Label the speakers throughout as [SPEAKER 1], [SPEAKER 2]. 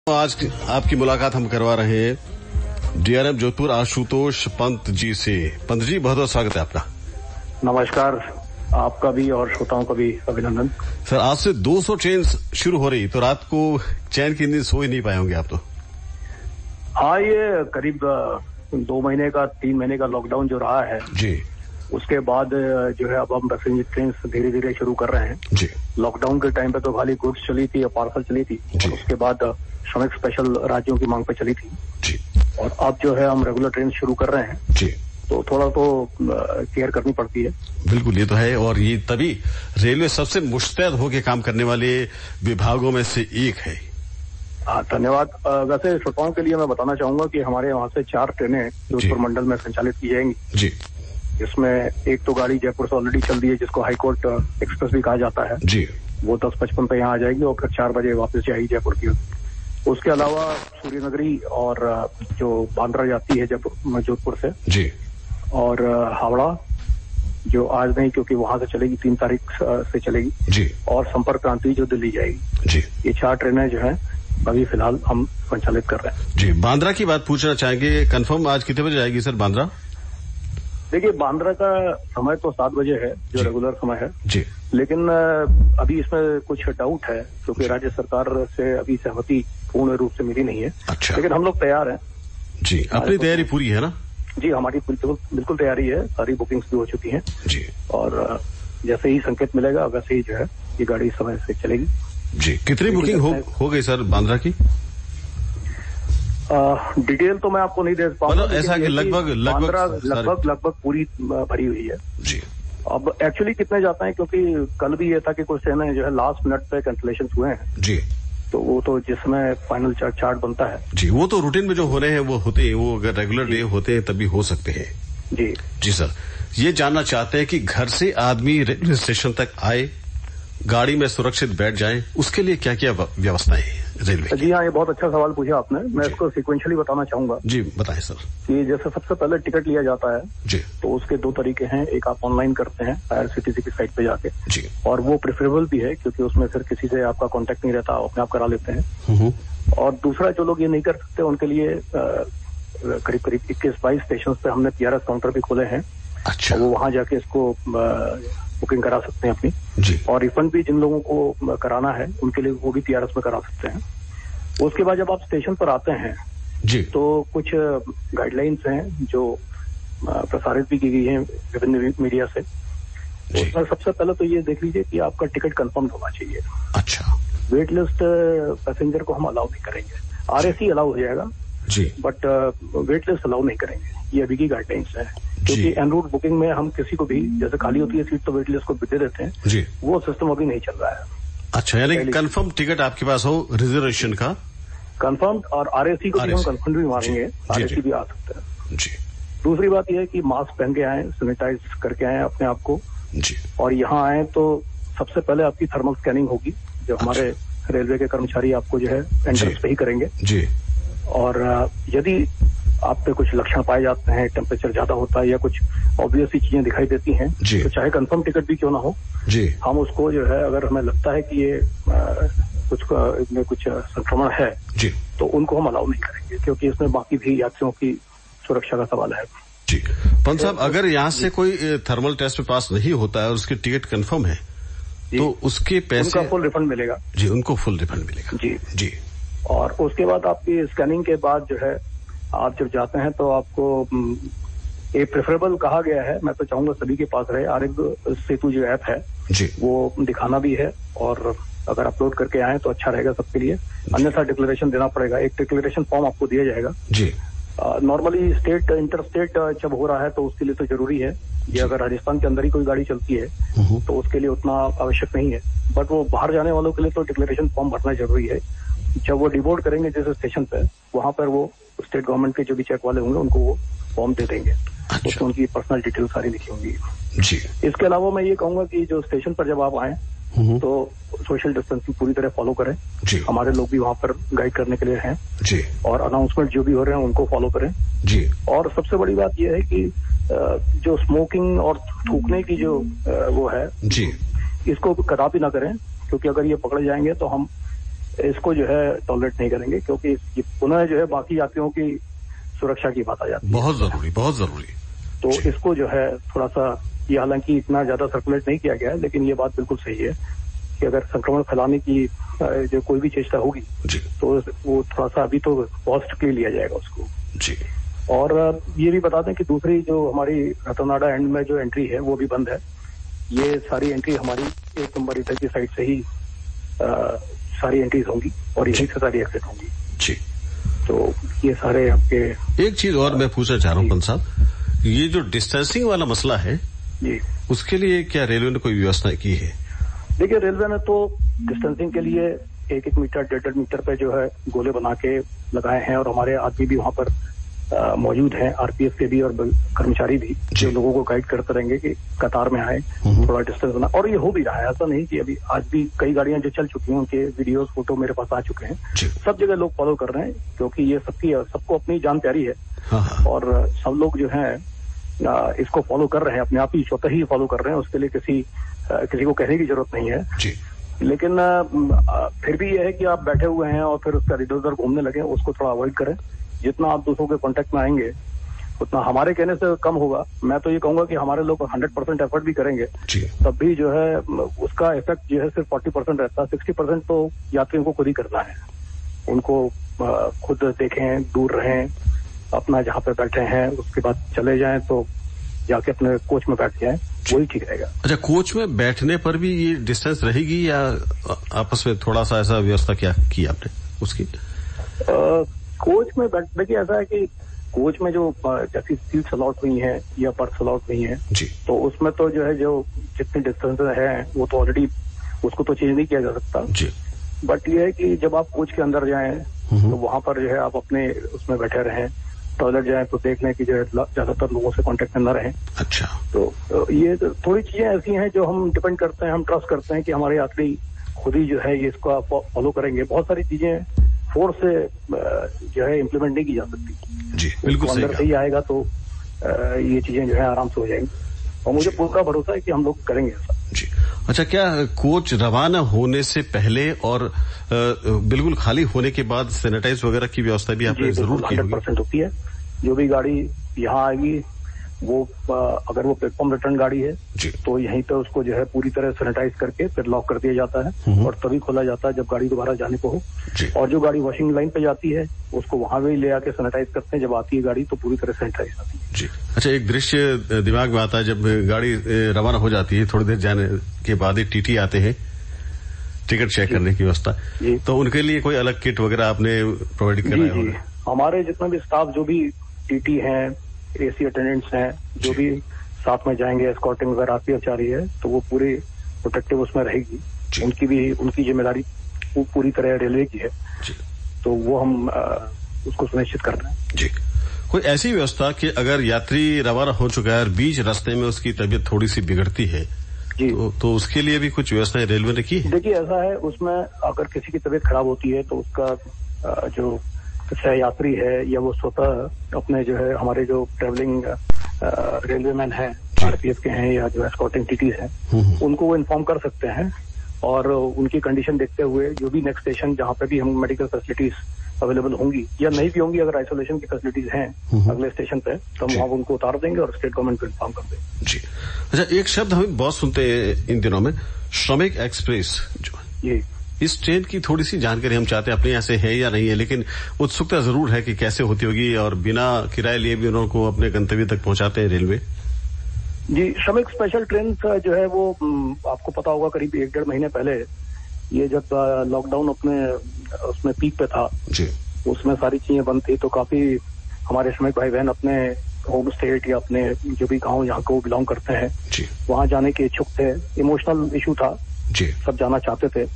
[SPEAKER 1] आज आपकी मुलाकात हम करवा रहे हैं डीआरएम जोधपुर आशुतोष पंत जी से। पंत जी, बहुत बहुत स्वागत है आपका।
[SPEAKER 2] नमस्कार, आपका भी और श्रोताओं का भी अभिनंदन।
[SPEAKER 1] सर, आज से 200 ट्रेन शुरू हो रही, तो रात को चैन की नींद सो ही नहीं पाए होंगे आप तो।
[SPEAKER 2] हाँ, ये करीब 2 महीने का 3 महीने का लॉकडाउन जो रहा है
[SPEAKER 1] जी,
[SPEAKER 2] उसके बाद जो है अब हम पैसेंजर ट्रेन धीरे धीरे शुरू कर रहे हैं
[SPEAKER 1] जी।
[SPEAKER 2] लॉकडाउन के टाइम पे तो खाली गुड्स चली थी या पार्सल चली थी, उसके बाद श्रमिक स्पेशल राज्यों की मांग पे चली थी
[SPEAKER 1] जी।
[SPEAKER 2] और अब जो है हम रेगुलर ट्रेन शुरू कर रहे हैं
[SPEAKER 1] जी,
[SPEAKER 2] तो थोड़ा तो केयर करनी पड़ती है।
[SPEAKER 1] बिल्कुल, ये तो है। और ये तभी रेलवे सबसे मुस्तैद होकर काम करने वाले विभागों में से एक है।
[SPEAKER 2] हाँ, धन्यवाद। वैसे श्रोताओं के लिए मैं बताना चाहूंगा कि हमारे वहाँ से 4 ट्रेनें जोधपुर मंडल में संचालित की जाएंगी
[SPEAKER 1] जी।
[SPEAKER 2] इसमें एक तो गाड़ी जयपुर से ऑलरेडी चल रही है जिसको हाईकोर्ट एक्सप्रेस भी कहा जाता है जी, वो 10:55 पे यहाँ आ जाएगी और फिर 4 बजे वापस जाएगी जयपुर की। उसके अलावा सूर्यनगरी और जो बांद्रा जाती है जोधपुर से जी, और हावड़ा जो आज नहीं क्योंकि वहां से चलेगी 3 तारीख से चलेगी जी, और संपर्क क्रांति जो दिल्ली जाएगी जी। ये 4 ट्रेनें जो हैं अभी फिलहाल हम संचालित कर रहे हैं जी।
[SPEAKER 1] बांद्रा की बात पूछना चाहेंगे, कंफर्म आज कितने बजे आएगी सर बांद्रा?
[SPEAKER 2] देखिए, बांद्रा का समय तो 7 बजे है जो रेगुलर समय है जी, लेकिन अभी इसमें कुछ डाउट है क्योंकि राज्य सरकार से अभी सहमति पूर्ण रूप से मिली नहीं है।
[SPEAKER 1] अच्छा।
[SPEAKER 2] लेकिन हम लोग तैयार हैं जी।
[SPEAKER 1] अपनी तैयारी पूरी है ना? जी,
[SPEAKER 2] हमारी बिल्कुल तैयारी है, सारी बुकिंग्स भी हो चुकी हैं
[SPEAKER 1] जी।
[SPEAKER 2] और जैसे ही संकेत मिलेगा वैसे ही जो है ये गाड़ी समय से चलेगी
[SPEAKER 1] जी। कितनी बुकिंग हो गई सर बांद्रा की?
[SPEAKER 2] डिटेल तो मैं आपको नहीं दे पाऊंगा,
[SPEAKER 1] ऐसा कि
[SPEAKER 2] लगभग पूरी भरी हुई है जी। अब एक्चुअली कितने जाते हैं क्योंकि कल भी ये था कि कुछ ट्रेनें जो है लास्ट मिनट पे कैंसिलेशन हुए हैं जी, तो वो तो जिसमें फाइनल चार्ट बनता है जी, वो तो रूटीन में जो हो रहे हैं वो होते हैं, वो अगर रेगुलर डे होते हैं तभी हो सकते हैं जी। जी सर, ये जानना चाहते हैं कि घर से आदमी रेलवे स्टेशन तक आए, गाड़ी में सुरक्षित बैठ जाएं, उसके लिए क्या क्या व्यवस्थाएं हैं रेलवे? जी हाँ, ये बहुत अच्छा सवाल पूछा आपने। मैं इसको सीक्वेंशियली बताना चाहूंगा
[SPEAKER 1] जी। बताएं सर।
[SPEAKER 2] कि जैसे सबसे पहले टिकट लिया जाता है जी, तो उसके 2 तरीके हैं। एक आप ऑनलाइन करते हैं IRCTC की साइट पे जाके जी, और वो प्रेफरेबल भी है क्योंकि उसमें फिर किसी से आपका कॉन्टेक्ट नहीं रहता, अपने आप करा लेते हैं। और दूसरा, जो लोग ये नहीं कर सकते उनके लिए करीब 21-22 स्टेशन पे हमने PRS काउंटर भी खोले हैं। अच्छा। वो वहां जाके इसको बुकिंग करा सकते हैं अपनी जी, और रिफंड भी जिन लोगों को कराना है उनके लिए वो भी PRS में करा सकते हैं। उसके बाद जब आप स्टेशन पर आते हैं जी, तो कुछ गाइडलाइंस हैं जो प्रसारित भी की गई हैं विभिन्न मीडिया से। उसमें सबसे पहले तो ये देख लीजिए कि आपका टिकट कंफर्म होना चाहिए। अच्छा। वेट लिस्ट पैसेंजर को हम अलाउ नहीं करेंगे, RAC अलाउ हो जाएगा जी, बट वेट लिस्ट अलाउ नहीं करेंगे। ये अभी की गाइडलाइंस है क्योंकि एन रूट बुकिंग में हम किसी को भी जैसे खाली होती है सीट तो वेट लिस्ट को दे देते हैं जी, वो सिस्टम अभी नहीं चल रहा है। अच्छा, यानी कंफर्म टिकट आपके पास हो रिजर्वेशन का कंफर्म, और RAC को भी हम कंफर्म भी मारेंगे, RAC भी आ सकता है जी। दूसरी बात यह है कि मास्क पहन के आए, सैनिटाइज करके आए अपने आप को जी, और यहाँ आए तो सबसे पहले आपकी थर्मल स्कैनिंग होगी जो हमारे रेलवे के कर्मचारी आपको जो है एंट्रेंस पे ही करेंगे जी। और यदि आप पे कुछ लक्षण पाए जाते हैं, टेम्परेचर ज्यादा होता है या कुछ ऑब्वियस सी चीजें दिखाई देती हैं जी, तो चाहे कंफर्म टिकट भी क्यों ना हो जी, हम उसको जो है अगर हमें लगता है कि ये इसमें कुछ संक्रमण है जी, तो उनको हम अलाउ नहीं करेंगे क्योंकि इसमें बाकी भी यात्रियों की सुरक्षा का सवाल है जी।
[SPEAKER 1] पंत साहब, अगर यहाँ से कोई थर्मल टेस्ट पे पास नहीं होता है और उसकी टिकट कंफर्म है तो उसके पैसे? उनका
[SPEAKER 2] फुल रिफंड मिलेगा
[SPEAKER 1] जी, उनको फुल रिफंड मिलेगा जी जी।
[SPEAKER 2] और उसके बाद आपकी स्कैनिंग के बाद जो है आप जब जाते हैं तो आपको एक प्रेफरेबल कहा गया है, मैं तो चाहूंगा सभी के पास रहे, आरोग्य सेतु जो ऐप है जी, वो दिखाना भी है और अगर अपलोड करके आए तो अच्छा रहेगा सबके लिए। अन्यथा डिक्लेरेशन देना पड़ेगा, एक डिक्लेरेशन फॉर्म आपको दिया जाएगा जी। नॉर्मली स्टेट इंटर स्टेट जब हो रहा है तो उसके लिए तो जरूरी है, ये अगर राजस्थान के अंदर ही कोई गाड़ी चलती है तो उसके लिए उतना आवश्यक नहीं है, बट वो बाहर जाने वालों के लिए तो डिक्लेरेशन फॉर्म भरना जरूरी है। जब वो डिबोर्ड करेंगे जैसे स्टेशन पे, वहां पर वो स्टेट गवर्नमेंट के जो भी चेक वाले होंगे उनको वो फॉर्म दे देंगे। अच्छा। उसमें उनकी पर्सनल डिटेल सारी लिखी होंगी जी। इसके अलावा मैं ये कहूंगा कि जो स्टेशन पर जब आप आए तो सोशल डिस्टेंसिंग पूरी तरह फॉलो करें जी, हमारे लोग भी वहां पर गाइड करने के लिए हैं जी, और अनाउंसमेंट जो भी हो रहे हैं उनको फॉलो करें जी। और सबसे बड़ी बात यह है कि जो स्मोकिंग और थूकने की जो वो है जी, इसको कदापि ना करें क्योंकि अगर ये पकड़े जाएंगे तो हम इसको जो है टॉलरेट नहीं करेंगे, क्योंकि पुनः जो है बाकी यात्रियों की सुरक्षा की बात आ जाती है।
[SPEAKER 1] बहुत जरूरी।
[SPEAKER 2] तो इसको जो है थोड़ा सा, ये हालांकि इतना ज्यादा सर्कुलेट नहीं किया गया है, लेकिन ये बात बिल्कुल सही है कि अगर संक्रमण फैलाने की जो कोई भी चेष्टा होगी तो वो थोड़ा सा अभी तो बहुत स्ट्रिक्टली लिया जाएगा उसको
[SPEAKER 1] जी।
[SPEAKER 2] और ये भी बता दें कि दूसरी जो हमारी रतनाडा एंड में जो एंट्री है वो भी बंद है। ये सारी एंट्री हमारी 1 नंबर इधर की साइड से ही सारी एंट्रीज होंगी और यहीं से सारी एग्जिट होंगी
[SPEAKER 1] जी।
[SPEAKER 2] तो ये सारे आपके।
[SPEAKER 1] एक चीज और मैं पूछना चाह रहा हूँ पंत साहब, ये जो डिस्टेंसिंग वाला मसला है
[SPEAKER 2] जी, उसके
[SPEAKER 1] लिए क्या रेलवे ने कोई व्यवस्था की है?
[SPEAKER 2] देखिए, रेलवे ने तो डिस्टेंसिंग के लिए 1-1 मीटर 1.5 मीटर पे जो है गोले बना के लगाए हैं और हमारे आदमी भी वहां पर मौजूद हैं, आरपीएफ के भी और कर्मचारी भी, जो लोगों को गाइड करते रहेंगे कि कतार में आए, थोड़ा डिस्टेंस बना। और ये हो भी रहा है, ऐसा नहीं कि अभी आज भी कई गाड़ियां जो चल चुकी हैं उनके वीडियोस फोटो मेरे पास आ चुके हैं। सब जगह लोग फॉलो कर रहे हैं, क्योंकि ये सबको अपनी जान प्यारी है और सब लोग जो है इसको फॉलो कर रहे हैं, अपने आप ही स्वतः ही फॉलो कर रहे हैं। उसके लिए किसी को कहने की जरूरत नहीं है
[SPEAKER 1] जी।
[SPEAKER 2] लेकिन फिर भी यह है कि आप बैठे हुए हैं और फिर उसका इधर उधर घूमने लगे, उसको थोड़ा अवॉइड करें। जितना आप दूसरों के कांटेक्ट में आएंगे उतना हमारे कहने से कम होगा। मैं तो ये कहूंगा कि हमारे लोग 100% एफर्ट भी करेंगे तब भी जो है उसका इफेक्ट जो है सिर्फ 40% रहता है। 60% तो यात्रियों को खुद ही करना है। उनको खुद देखें, दूर रहें, अपना जहाँ पे बैठे हैं उसके बाद चले जाएं तो जाके अपने कोच में बैठ जाएं, वही ठीक रहेगा।
[SPEAKER 1] अच्छा, कोच में बैठने पर भी ये डिस्टेंस रहेगी या आपस में थोड़ा सा ऐसा व्यवस्था क्या की आपने उसकी?
[SPEAKER 2] कोच में बैठने की ऐसा है कि कोच में जो जैसी सीट्स अलॉट हुई हैं या बर्थ अलॉट हुई हैं तो उसमें तो जो है जो जितने डिस्टेंस है वो तो ऑलरेडी उसको तो चेंज नहीं किया जा सकता
[SPEAKER 1] जी।
[SPEAKER 2] बट ये है कि जब आप कोच के अंदर जाएं तो वहां पर जो है आप अपने उसमें बैठे रहें, टॉयलेट जाएं तो देख लें कि जो है ज्यादातर लोगों से कांटेक्ट में न रहें।
[SPEAKER 1] अच्छा,
[SPEAKER 2] तो ये थोड़ी चीजें ऐसी हैं जो हम डिपेंड करते हैं, हम ट्रस्ट करते हैं कि हमारे यात्री खुद ही जो है ये इसको फॉलो करेंगे। बहुत सारी चीजें फोर्स से जो है इम्प्लीमेंट नहीं की जा सकती
[SPEAKER 1] जी, बिल्कुल
[SPEAKER 2] अंदर से ही आएगा तो ये चीजें जो है आराम से हो जाएंगी और मुझे पूरा भरोसा है कि हम लोग करेंगे ऐसा
[SPEAKER 1] जी। अच्छा, क्या कोच रवाना होने से पहले और बिल्कुल खाली होने के बाद सैनिटाइज वगैरह की व्यवस्था भी आपने जरूर की होगी?
[SPEAKER 2] 100% होती है। जो भी गाड़ी यहाँ आएगी वो अगर वो प्लेटफॉर्म रिटर्न गाड़ी है तो यहीं पे उसको जो है पूरी तरह सैनिटाइज करके फिर लॉक कर दिया जाता है और तभी खोला जाता है जब गाड़ी दोबारा जाने को हो। और जो गाड़ी वॉशिंग लाइन पे जाती है उसको वहां भी ले आके सैनिटाइज करते हैं। जब आती है गाड़ी तो पूरी तरह सैनिटाइज आती है
[SPEAKER 1] जी। अच्छा, एक दृश्य दिमाग में आता है, जब गाड़ी रवाना हो जाती है थोड़ी देर जाने के बाद एक टीटी आते हैं टिकट चेक करने की व्यवस्था, तो उनके लिए कोई अलग किट वगैरह आपने प्रोवाइड कराया होगा?
[SPEAKER 2] हमारे जितना भी स्टाफ, जो भी टीटी हैं, एसी अटेंडेंट्स हैं, जो भी साथ में जाएंगे, एस्कॉर्टिंग वगैरह आरपीएफ जा रही है तो वो पूरी प्रोटेक्टिव उसमें रहेगी। उनकी जिम्मेदारी वो पूरी तरह रेलवे की है तो वो हम उसको सुनिश्चित कर रहे हैं
[SPEAKER 1] जी। कोई ऐसी व्यवस्था कि अगर यात्री रवाना हो चुका है और बीच रास्ते में उसकी तबीयत थोड़ी सी बिगड़ती है जी तो उसके लिए भी कुछ व्यवस्थाएं रेलवे ने की है?
[SPEAKER 2] देखिए, ऐसा है, उसमें अगर किसी की तबीयत खराब होती है तो उसका जो चाहे यात्री है या वो स्वतः अपने जो है हमारे जो ट्रेवलिंग रेलवे मैन है, आरपीएफ के हैं या जो एस्कॉर्टिंग टीटीज हैं, उनको वो इन्फॉर्म कर सकते हैं और उनकी कंडीशन देखते हुए जो भी नेक्स्ट स्टेशन जहाँ पे भी हम मेडिकल फैसिलिटीज अवेलेबल होंगी या नहीं भी होंगी, अगर आइसोलेशन की फैसिलिटीज हैं अगले स्टेशन पे तो हम वहाँ उनको उतार देंगे और स्टेट गवर्नमेंट को इन्फॉर्म कर देंगे
[SPEAKER 1] जी। अच्छा, एक शब्द हम बहुत सुनते हैं इन दिनों में, श्रमिक एक्सप्रेस जो
[SPEAKER 2] जी।
[SPEAKER 1] इस ट्रेन की थोड़ी सी जानकारी हम चाहते हैं, अपने यहाँ से है या नहीं है, लेकिन उत्सुकता जरूर है कि कैसे होती होगी और बिना किराए लिए भी उनको अपने गंतव्य तक पहुंचाते हैं रेलवे
[SPEAKER 2] जी। श्रमिक स्पेशल ट्रेन जो है वो आपको पता होगा करीब 1-1.5 महीने पहले ये जब लॉकडाउन अपने उसमें पीक पे था
[SPEAKER 1] जी,
[SPEAKER 2] उसमें सारी चीजें बंद थी तो काफी हमारे श्रमिक भाई बहन अपने होम स्टेट या अपने जो भी गाँव यहाँ को बिलोंग करते हैं वहां जाने के इच्छुक थे। इमोशनल इशू था
[SPEAKER 1] जी, सब
[SPEAKER 2] जाना चाहते थे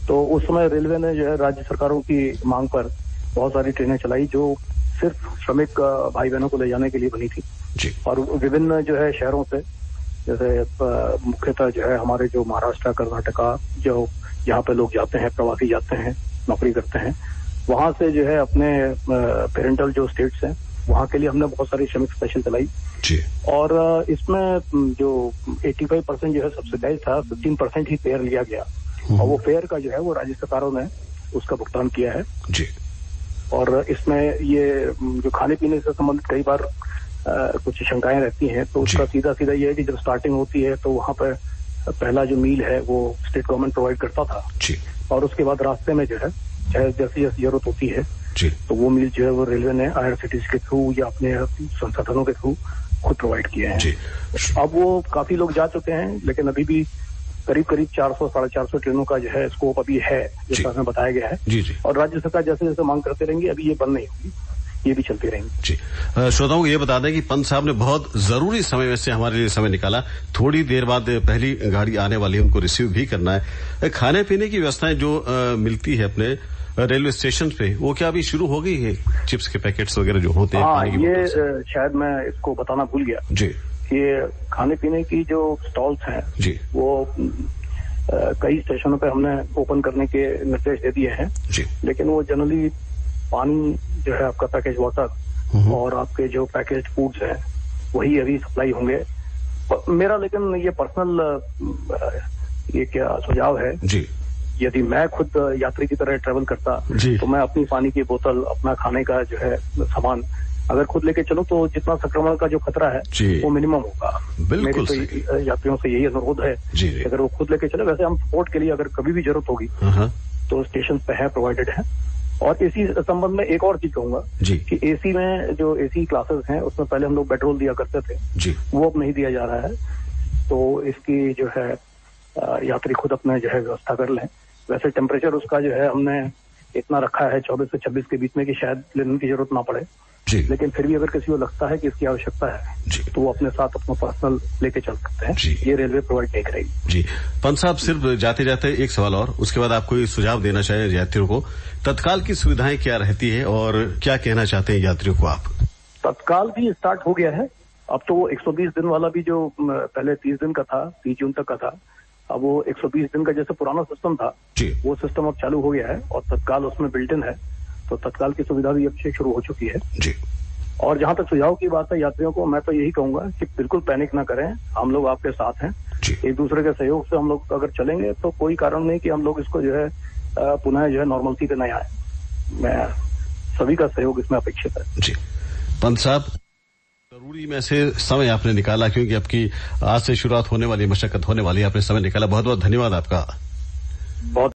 [SPEAKER 2] तो उस समय रेलवे ने जो है राज्य सरकारों की मांग पर बहुत सारी ट्रेनें चलाई जो सिर्फ श्रमिक भाई बहनों को ले जाने के लिए बनी थी
[SPEAKER 1] जी।
[SPEAKER 2] और विभिन्न जो है शहरों से, जैसे मुख्यतः जो है हमारे जो महाराष्ट्र, कर्नाटका, जो यहाँ पे लोग जाते हैं, प्रवासी जाते हैं, नौकरी करते हैं, वहां से जो है अपने पेरेंटल जो स्टेट्स हैं वहां के लिए हमने बहुत सारी श्रमिक स्पेशल चलाई
[SPEAKER 1] जी।
[SPEAKER 2] और इसमें जो 85% जो है सब्सिडाइज था, 15% ही फेयर लिया गया और वो फेयर का जो है वो राज्य सरकारों ने उसका भुगतान किया है
[SPEAKER 1] जी।
[SPEAKER 2] और इसमें ये जो खाने पीने से संबंधित कई बार कुछ शंकाएं रहती हैं, तो उसका सीधा सीधा ये है कि जब स्टार्टिंग होती है तो वहाँ पर पहला जो मील है वो स्टेट गवर्नमेंट प्रोवाइड करता था
[SPEAKER 1] जी।
[SPEAKER 2] और उसके बाद रास्ते में जो है चाहे जैसी जैसी जरूरत होती है
[SPEAKER 1] जी, तो
[SPEAKER 2] वो मील जो है वो रेलवे ने IRCTC के थ्रू या अपने संसाधनों के थ्रू खुद प्रोवाइड किए हैं जी। अब वो काफी लोग जा चुके हैं, लेकिन अभी भी करीब 400-450 ट्रेनों का जो है स्कोप अभी है, जैसा हमें बताया गया है
[SPEAKER 1] जी जी।
[SPEAKER 2] और राज्य सरकार जैसे जैसे मांग करते रहेंगे, अभी ये बंद नहीं होगी, ये भी चलती रहेंगी जी।
[SPEAKER 1] श्रोताओं को ये बता दें कि पंत साहब ने बहुत जरूरी समय में से हमारे लिए समय निकाला। थोड़ी देर बाद पहली गाड़ी आने वाली है, उनको रिसीव भी करना है। खाने पीने की व्यवस्थाएं जो मिलती है अपने रेलवे स्टेशन पे, वो क्या अभी शुरू हो गई है? चिप्स के पैकेट्स वगैरह जो होते हैं।
[SPEAKER 2] हाँ, ये शायद मैं इसको बताना भूल गया
[SPEAKER 1] जी।
[SPEAKER 2] ये खाने पीने की जो स्टॉल्स हैं
[SPEAKER 1] जी, वो
[SPEAKER 2] कई स्टेशनों पे हमने ओपन करने के निर्देश दे दिए हैं
[SPEAKER 1] जी,
[SPEAKER 2] लेकिन वो जनरली पानी जो है आपका पैकेज वाटर और आपके जो पैकेज फूड्स हैं वही अभी सप्लाई होंगे। मेरा लेकिन ये पर्सनल ये क्या सुझाव है जी, यदि मैं खुद यात्री की तरह ट्रेवल करता तो मैं अपनी पानी की बोतल, अपना खाने का जो है सामान अगर खुद लेके चलो तो जितना संक्रमण का जो खतरा है वो मिनिमम होगा।
[SPEAKER 1] बिल्कुल
[SPEAKER 2] मेरे तो यात्रियों से यही अनुरोध है अगर वो खुद लेके चले। वैसे हम सपोर्ट के लिए अगर कभी भी जरूरत होगी तो स्टेशन पे है, प्रोवाइडेड है। और इसी संबंध में एक और चीज कहूंगा कि एसी में जो एसी क्लासेस हैं उसमें पहले हम लोग पेट्रोल दिया करते थे, वो अब नहीं दिया जा रहा है। तो इसकी जो है यात्री खुद अपना जो है व्यवस्था कर लें। वैसे टेम्परेचर उसका जो है हमने इतना रखा है 24 से 26 के बीच में कि शायद लेने की जरूरत ना पड़े, लेकिन फिर भी अगर किसी को लगता है कि इसकी आवश्यकता है तो वो अपने साथ अपना पर्सनल लेके चल सकते हैं। ये रेलवे प्रोवाइड नहीं करेगी जी।
[SPEAKER 1] पंत साहब, सिर्फ जाते जाते एक सवाल और, उसके बाद आप कोई सुझाव देना चाहें यात्रियों को? तत्काल की सुविधाएं क्या रहती है और क्या कहना चाहते हैं यात्रियों को आप?
[SPEAKER 2] तत्काल भी स्टार्ट हो गया है। अब तो वो 120 दिन वाला भी जो पहले 30 दिन का था, 30 जून तक का था, अब वो 120 दिन का जैसे पुराना सिस्टम था वो सिस्टम अब चालू हो गया है और तत्काल उसमें बिल्ट इन है। तो तत्काल की सुविधा भी अब से शुरू हो चुकी है जी। और जहां तक सुझाव की बात है यात्रियों को, मैं तो यही कहूंगा कि बिल्कुल पैनिक ना करें, हम लोग आपके साथ हैं। एक दूसरे के सहयोग से हम लोग अगर चलेंगे तो कोई कारण नहीं कि हम लोग इसको जो है पुनः जो है नॉर्मलसी पे नहीं आए। मैं सभी का सहयोग इसमें अपेक्षित है
[SPEAKER 1] जी। पंत साहब, जरूरी में से समय आपने निकाला, क्योंकि आपकी आज से शुरुआत होने वाली, मशक्कत होने वाली, आपने समय निकाला। बहुत बहुत धन्यवाद आपका।
[SPEAKER 2] बहुत